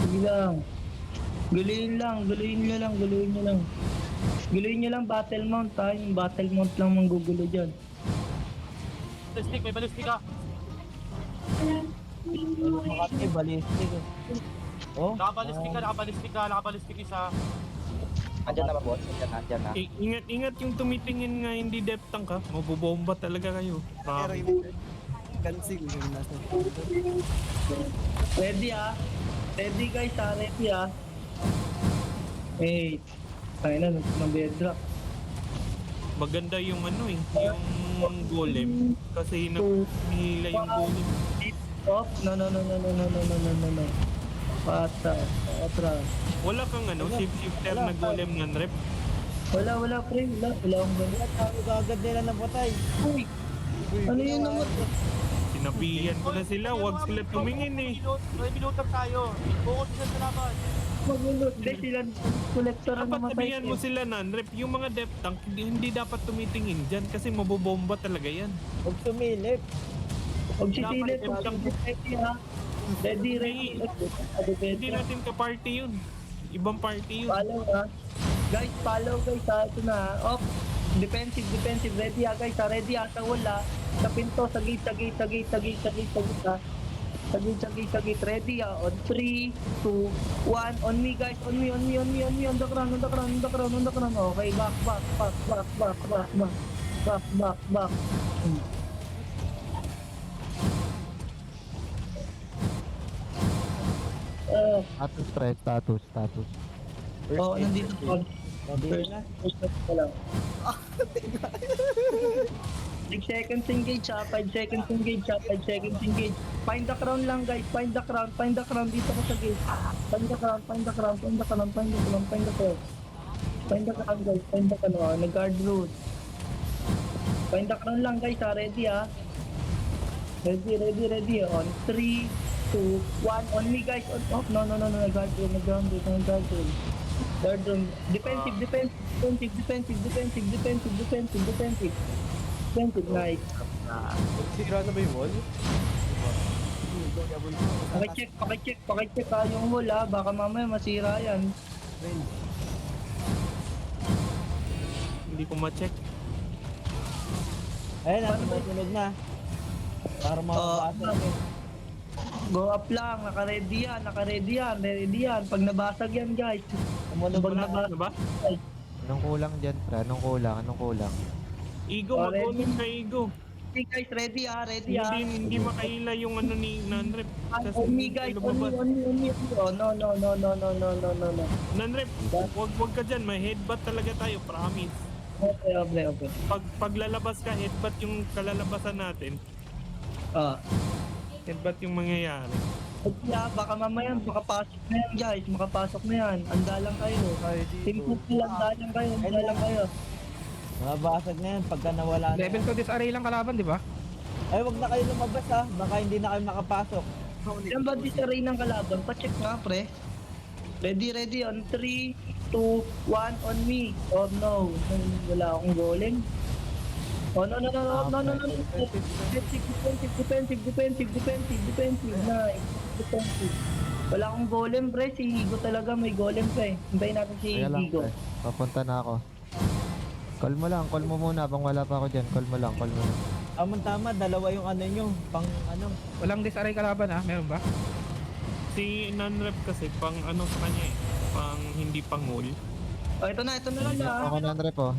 Sige lang. Guluhin nyo lang, guluhin nyo lang. Guluhin nyo lang battle mount ha, yung battle mount lang manggugulo dyan. Ballistic, may ballistic ka. Ano Makati, ballistic eh. Oh, Nakabalistik ka, nakabalistik ka, nakabalistik isa. Andyan na ba, boss? Andyan na. Ingat yung tumitingin nga hindi depth tank ha. Mabubomba talaga kayo. Pero yung cancel yung nasa. Ready ha? Ready guys ha, ready ha? Eh, tayo na, nag-bedrock. Maganda yung ano eh, yung golem. Kasi nahila yung golem. Off, no. Patras. Wala kang ano, shifter na golem ng rep. Wala pre, wala akong ganyan. agad nila napatay. Uy, ano yun naman? Sinabihan ko na sila, wag sila tumingin eh. May binutang tayo. Focus sila sa laban. Magulo, sila collector ang Dapat namatay. sabihan mo sila nan rep, yung mga depth tank, hindi dapat tumitingin dyan kasi mabobomba talaga yan. Huwag sumilip. Huwag sisilip, Dapat huwag ready ha. Ready. Hindi natin ka-party yun. Ibang party yun. Follow ha. Guys, follow guys ha. Ito na ha. Off. Defensive. Ready ha guys ha. Ready ha. Sa wala. Sa pinto. Sa gate ha. Sa gate. Ready ha. On 3, 2, 1. On me guys. On me. On the ground. Okay. Back. Status. Oh, nandito po. Sabi na. First ko lang. 5 seconds engage ha, 5 seconds engage. Find the crown lang guys, find the crown dito ko sa gate. Find the crown guys, nag-guard road. Find the crown lang guys ha, ready ha. Ready. On 3, 2, 1, on me guys. No, nag-guard road. Third room. Defensive. Nice. Sira na ba yung wall? Pakicheck ha yung wall ha. Baka mamaya masira yan. Hindi ko ma-check. Ayun na, tumutunog na. Para mababasa eh. Go up lang. Naka-ready yan. Pag nabasag yan guys. Tumunog Pag na. Ano ba? Anong kulang dyan, pre? Anong kulang? Igo, mag-golem ka Igo. Okay guys, ready ha. Hindi makaila yung ano ni Nanrep. On me guys, on me. Oh, no. Nanrep, wag ka dyan. May headbutt talaga tayo, promise. Okay. Pag lalabas ka, headbutt yung kalalabasan natin. Headbutt yung mangyayari. Yeah, baka mamaya makapasok na yan guys, Anda lang kayo. Simple lang, anda lang kayo. Mababasag na yan pagka nawala na. Level 2 disarray lang kalaban, di ba? Ay, wag na kayo lumabas ha. Baka hindi na kayo makapasok. Yan ba disarray ng kalaban? Pa-check nga pre. Ready. On 3, 2, 1, on me. Oh no. Wala akong golem. Oh no. Defensive. Nice. Defensive. Wala akong golem pre. Si Higo talaga may golem pa eh. Hintayin natin si Kaya lang, Higo. pre. Papunta na ako. Call mo muna bang wala pa ako dyan. Call mo lang. Tama, dalawa yung ano nyo. Pang ano. Walang disarray kalaban ha, meron ba? Si Nanrep kasi pang ano sa kanya eh. Pang hindi pang wall. Oh, ito na lang Ako na. Nandrep, oh.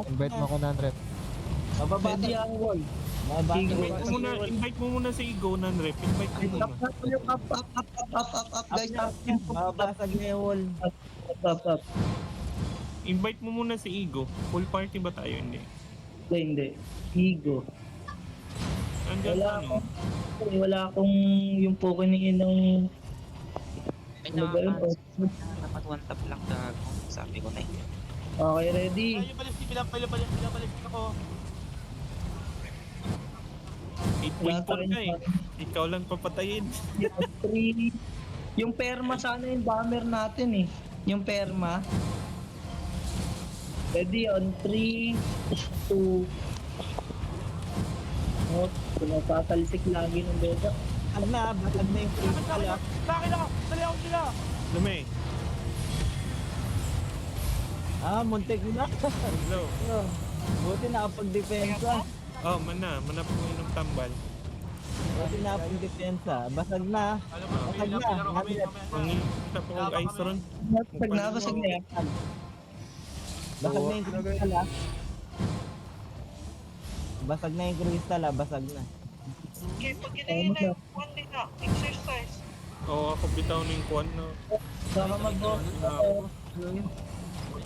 Invite mo ko Nandrep. Mababasag. Ready ang wall. Mababasag. Invite mo muna si Igo, Nanrep. Invite mo muna. Up guys. Mababasag na yung wall. Up. Invite mo muna si Igo. Full party ba tayo? Hindi. Higo. Andyan Wala sa ano? Wala akong yung Pokemon ng ano ba yun? Dapat one tap lang gago. Sabi ko na yun. Okay, ready. Ay, yung ballistic ako. 8.4 ka eh. Ikaw lang papatayin. 3. Yung perma sana yung bomber natin eh. Yung perma. Ready on 3, 2. Oh, pinapatalsik lagi ng beda. basag na yung crystal ah. Sa akin na! Dali ako sila! Lume. Ah, muntik na. Hello. Buti nakapag-depensa. Oh, mana po yung tambal. Buti nakapag-depensa. Basag na. Alam mo, Basag may na. laro kami. Pangita po ang ice ron. Pag nakasag na yan. Basag na yung crystal ah. Basag na yung crystal ah, basag na. Okay, pag ginayin na yung one din na, exercise. Oo, ako bitaw na yung kuwan na. Baka mag-go.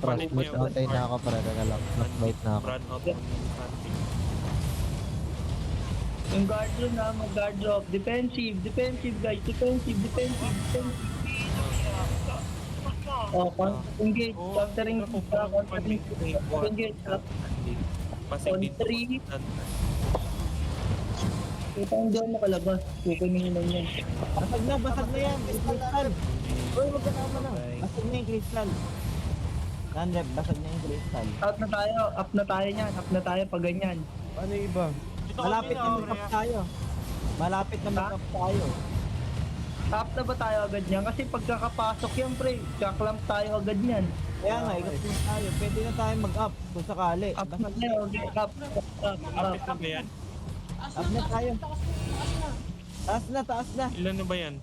Palit Frostbite niya. outay na ako para na lang. Frostbite na ako. Run out on something. Yung guard room na, mag-guard drop. Defensive, defensive guys, defensive, defensive, defensive. Oh, engage, Oo, countering, ako po, countering, engage, Pasig On dito. three. Ito hindi ako makalabas. Kukunin lang yan. Basag na yan. Crystal. Uy, wag ka naman na. Basag na yung crystal. Nandep, basag na yung crystal. Up na tayo niyan, up na tayo pag ganyan. Ano yung iba? Dito Malapit kami na na, mag-up Rhea. tayo. Malapit na mag-up tayo. Up na ba tayo agad niyan? Kasi pagkakapasok yan pre, kaklamp tayo agad niyan. Kaya nga, ikot na tayo. Pwede na tayo mag-up kung sakali. Up na tayo, okay, up. Kapit na ba yan? Up na tayo. Taas na. Ilan na ba yan?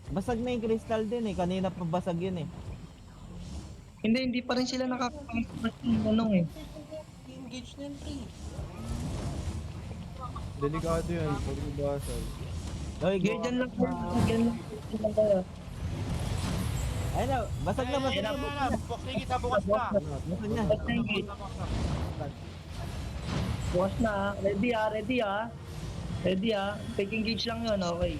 Basag na yung crystal din eh. Kanina pa basag yun eh. Hindi pa rin sila nakakapasok ng tanong eh. Delikado yan, pag nabasag. Oy, go. Ganyan lang kayo. Ayun na, basag na. Boxing kita bukas na. Basag na. At engage. Bukas na ah. Ready ah. Ready ah. Take engage lang yun, okay.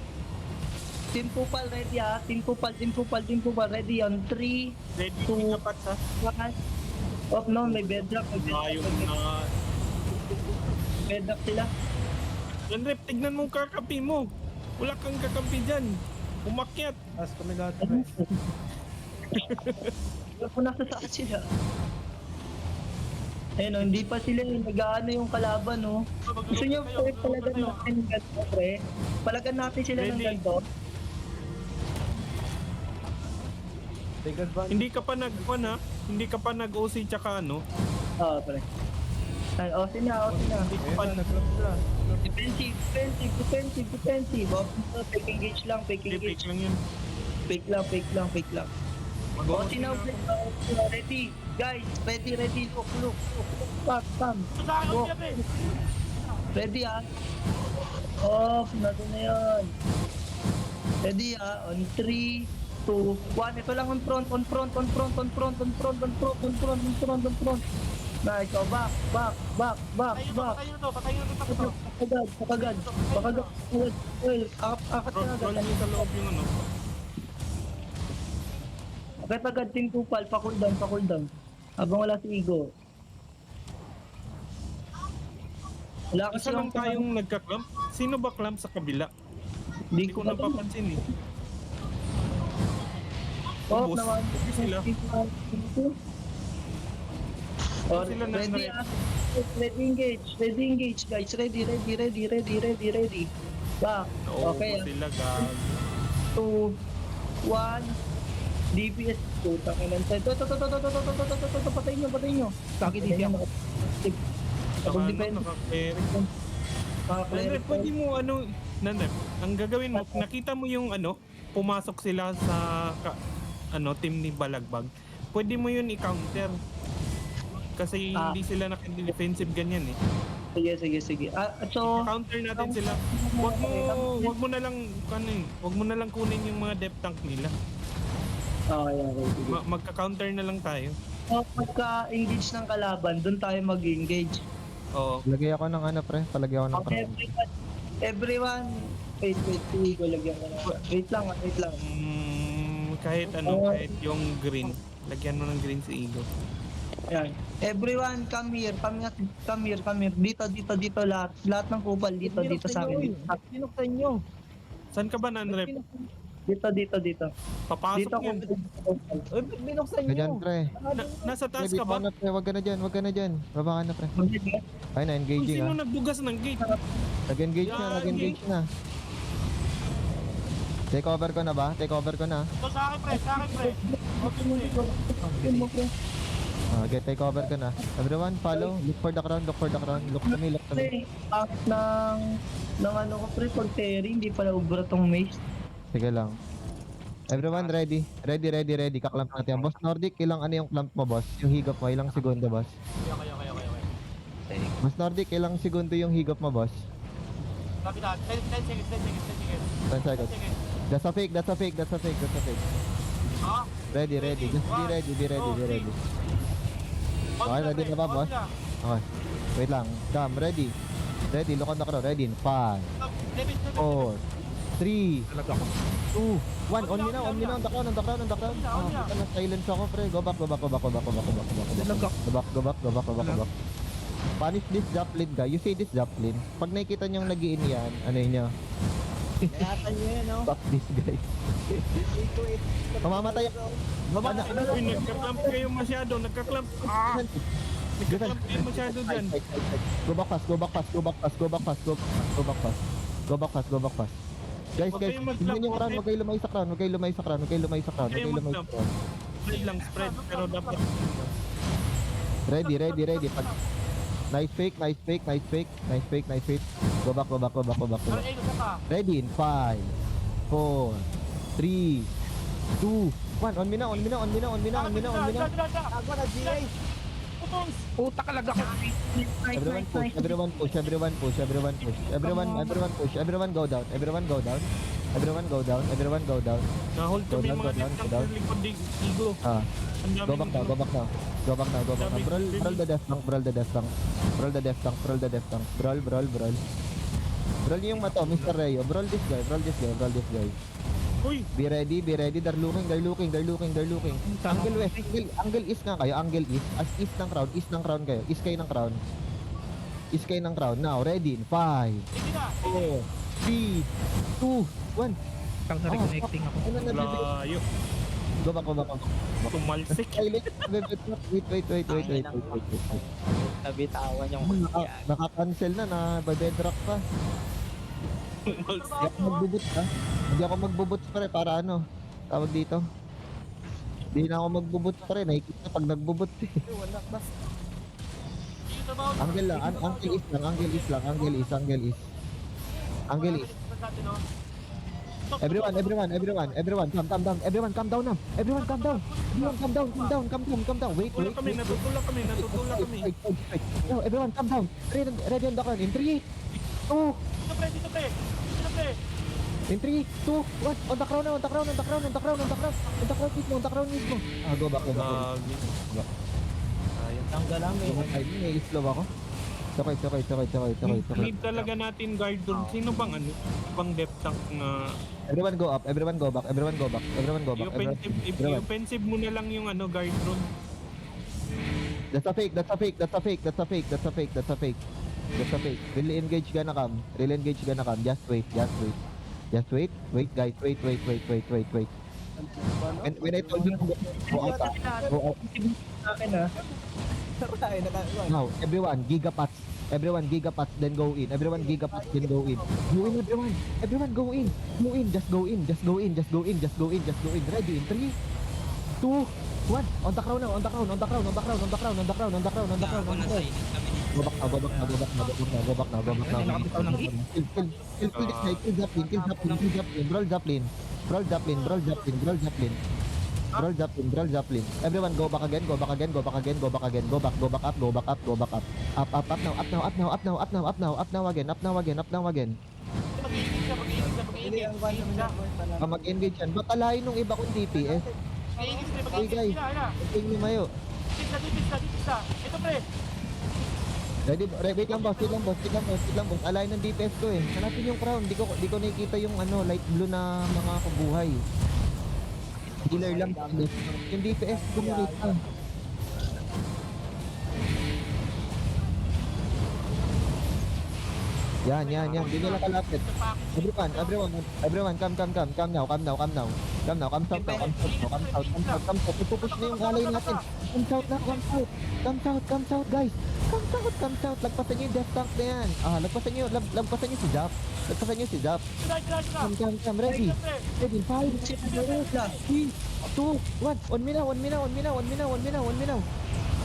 Team Kupal ready ah. Team Kupal. Ready on 3, Ready Two. ka pat ha? 1. Oh no, may bedrock. Ayaw na. Bedrock sila. Yan rep, tignan mo kakapi mo. Wala kang kakampi dyan. Umakyat. Taas kami lahat pre. Wala po nasa taas sila. Ayun oh, hindi pa sila yung nag-aano yung kalaban oh. Gusto nyo pre, palagan natin ng ganito pre? Palagan natin sila ng Ready. ganito. Take advantage. Hindi ka pa ha? Hindi ka pa nag-OC tsaka ano? Oo pre. Ay, oh sina. Ayun na, nag-drop sila. Defensive. Oh, fake engage lang, fake Hindi, engage. fake lang yun. Fake lang. Oh, sinaw, ready. Guys, ready. Look. Back, come. Sa akin Go. siya, pre. Ready ah. Off, nato na yun. Ready ah, on 3, 2, 1. Ito lang on front. Nice, oh, back. Patayin na to. Pakagad. Well, akat na Roll agad. nyo sa loob yung ano. Agad, team Kupal, pa-cool down. Habang wala si Igo. Wala kasi Isa lang tayong nagka-clamp. Sino ba clamp sa kabila? Hindi ko napapansin eh. Oh, Ubus. naman. Ubus sila. Oh, Sila na- ready ah. Ready engage guys. Ready. Back. Oo, Okay ah. sila gag. 2, 1. DPS. Putang ina. Ito. Patayin nyo. Sakit hindi ako. Saka Kapag ano, defense. naka-carry. Nandrep, pwede mo ano, Nandrep, ang gagawin mo, nakita mo yung ano, pumasok sila sa team ni Balagbag. Pwede mo yun i-counter. Kasi hindi sila naka-defensive ganyan eh. Sige. So, Counter natin sila. Wag mo na lang kunin yung mga depth tank nila. okay. Sige. Magka-counter na lang tayo. So, pagka-engage ng kalaban, doon tayo mag-engage. Oo. Palagay ako ng ano pre, palagay ako ng Okay, crown. everyone. Wait, hindi ko lagyan ko na. Wait lang. Kahit kahit yung green. Lagyan mo ng green si Igo. Ayan. Everyone, come here. Dito, lahat ng kupal, dito sa akin. Sinuksan nyo. Saan ka ba, Nandrep? Dito. Papasok Dito yan. Uy, ba't binuksan nyo? Ganyan, pre. Nasa Pre, taas ka dito ba? ka na, pre. Wag ka na dyan, wag ka na dyan. Baba ka na, pre. Ay na, Uy, engaging sino ah. nagbugas ng gate? Nag-engage na, Yan, nag-engage na. Take over ko na ba? Take over ko na. Ito sa akin, pre. Sa akin, pre. Okay, pre. Okay, take over ko na. Everyone, follow. Look for the crown, look for the crown. Look to me, look to me. Kasi, bakit ng ano ko pre, pag Terry, hindi pala ubra tong maze. Sige lang. Everyone, ready. Ready. Kaklamp natin. Boss Nordic, ilang ano yung clamp mo, boss? Yung higop mo, ilang segundo, boss? Okay. Boss Nordic, ilang segundo yung higop mo, boss? Sabi na, 10 seconds. 10 seconds. That's a fake. Ha? Ready. Just be ready. Okay, ready na ba, boss? Okay. Wait lang. Come, ready. Look on the crowd. Ready in 5, 4, 3, Talaga ako. 2, 1. On me now, on the crown. Silence ako, pre. Go back. Talaga ako. Punish this Joplin guy. You see this Joplin? Pag nakikita niyong nag-i-in yan, ano yun niya? Nayatan nyo yan, no? Fuck this guy. Mamamatay ako. Baba na. Uy, nagka-clamp kayo masyado. Nagka-clamp. Nagka-clamp kayo masyado dyan. Go back fast. Guys, Huwag kayong mag-clamp, tingnan yung crown. okay? Huwag kayo lumayo sa crown. Huwag kayong mag-clamp. Spread lang, spread. Pero dapat... Ready. Nice fake. Go back. Pero Elo, sa ka. Ready in 5, 4, 3, 2, 1. On me now. Ako na, GA. Puta talaga ako. Everyone push. Everyone go down. Na-hold kami Go mga down. ditang sa likod ni Igo. Ah, Ang dami go back now. Brawl the death tank. Brawl. Brawl yung mato, Mr. Rayo. Brawl this guy. Uy, Be ready. They're looking. Angle west. Angle east nga kayo. Angle east. As east ng crown kayo. East kayo ng crown. Now, ready in 5, 4, 3, 2, 1. Tang na reconnecting ako. layo. Go back. Tumalsik. Wait. Nabitawan yung Naka-cancel na bedrock pa. Hindi ako magbubot pre para ano. Tawag dito. Hindi na ako magbubot pre. Nakikita pag nagbubot eh. Angle lang. Angle east. Everyone, calm down. Everyone, calm down. Wait. Natutulak kami. Wait. No, everyone, calm down. Ready on the crown. In 3, 2, Dito, pre. in 3, 2, 1. On the crown mismo. Ah, go back. Lagi. tanggal lang eh. May slow ako. Okay. Need talaga natin guard doon. Sino bang ano? Bang depth tank na Everyone go up. Everyone go back. i-offensive mo na lang yung ano guard doon. That's a fake. Really engage ka na cam. Just wait. Wait guys. Wait. When I told you to go out. Sa akin ah. Now, everyone gigapats then go in. Go in. Just go in. Ready in 3, 2, 1. On the crown now. Go back now. Kill this guy. Kill Joplin. Brawl Joplin. Everyone go back again. Go back up now. Up now again. Mag-engage yan. Ba't alayin nung iba kong DPS? Hey guys, tingin nyo mayo. Dito. Ito, pre. Ready, wait lang boss. Alayin ng DPS ko eh. Hanapin yung crown. Di ko nakikita yung ano, light blue na mga kabuhay. Healer lang. Yung DPS kumunit na. Yan. Hindi nila kalapit. Everyone, come now. Come south. Pupush na yung alay natin. Come south, guys. Come south. Lagpasan nyo yung death tank na yan. Lagpasan nyo si Zap. Come, ready. Ready, 5, 3, 2, 1. On me now.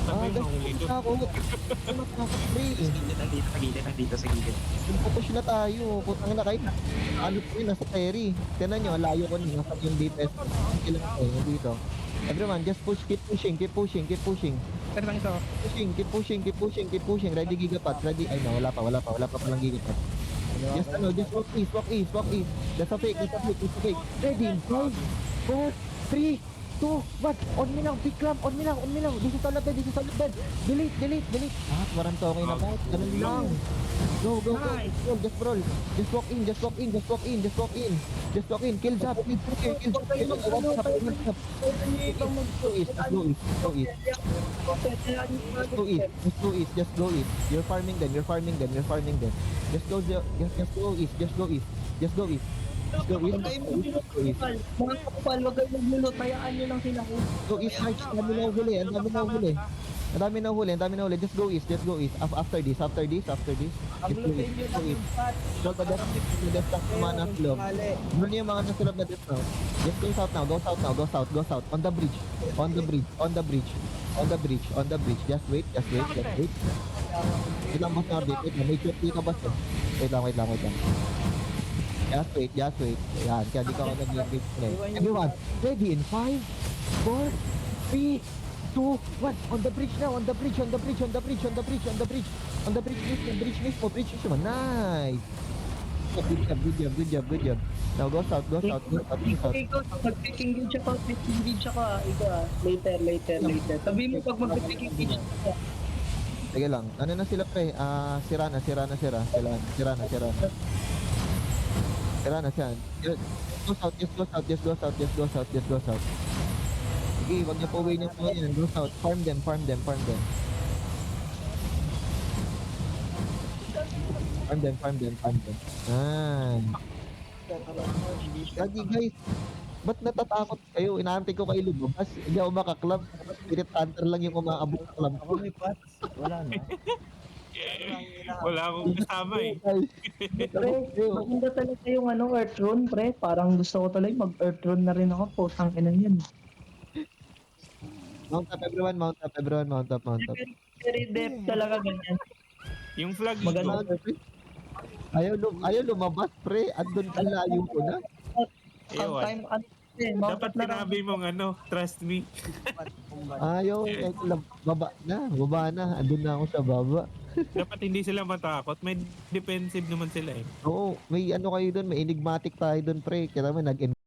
Sabi mo, Guys, ito. ako. Nandito sa gilid. Pupush na tayo. Putang na kahit ano po yun, nasa Terry. Tinan nyo, layo ko nyo. Nasa yung DPS. Ilang ko dito. Everyone, just push. Keep pushing. Pero lang ito. Keep pushing. Ready gigapat. Ready. Ay no, wala pa palang gigapat. Just walk east. That's a fake. Ready. 5, 4, 3, 2, 1. On me now. Big clamp. On me now. This is solid bed. Delete. Warang to okay na ba? Ganun lang. Go. Just roll. Just walk in. Kill Zap. Just go east. You're farming them. Just go east. Mga kapal, wag kayo maglulot. Hayaan nyo lang sila. Go east, guys. Ang dami na huli. Just go east. After this. Just go east. So, the death tank mana slow. Ano yung mga nasulab na death now? Just go south now. Go south. On the bridge. Just wait. Wait lang, boss Nordic. May chute dito, boss. Wait lang. Just wait. Yan, kaya di ka ako nag-engage na eh. Everyone, ready in 5, 4, 3, 2, 1. On the bridge now. On the bridge mismo. Nice. Good job. Now go south. Mag-picking gauge ako. Ikaw, later. Sabi mo pag mag-picking gauge ako. Sige lang. Ano na sila pre? Sira na. Sira na siya. Just go south. Sige, wag niyo po away niyo po yan. Go south. Farm them. Lagi guys, ba't natatakot kayo? Inaantay ko kayo lumabas. Hindi ako makaklab. Spirit Hunter lang yung umaabot sa club ko. Wala na. Wala akong kasama eh. Pre, maganda talaga yung Earth Rune, pre. Parang gusto ko talaga mag-Earth Rune na rin ako. Putang ina yan. Mount up everyone. Very depth talaga ganyan. Yung flag Maganda. ito. Ayaw lumabas pre. Andun ka layo ko na. Sometime, Dapat sinabi mong trust me. Ayaw. Baba na. Andun na ako sa baba. Dapat hindi sila matakot. May defensive naman sila eh. Oo. May kayo doon. May enigmatic tayo doon pre. Kaya naman nag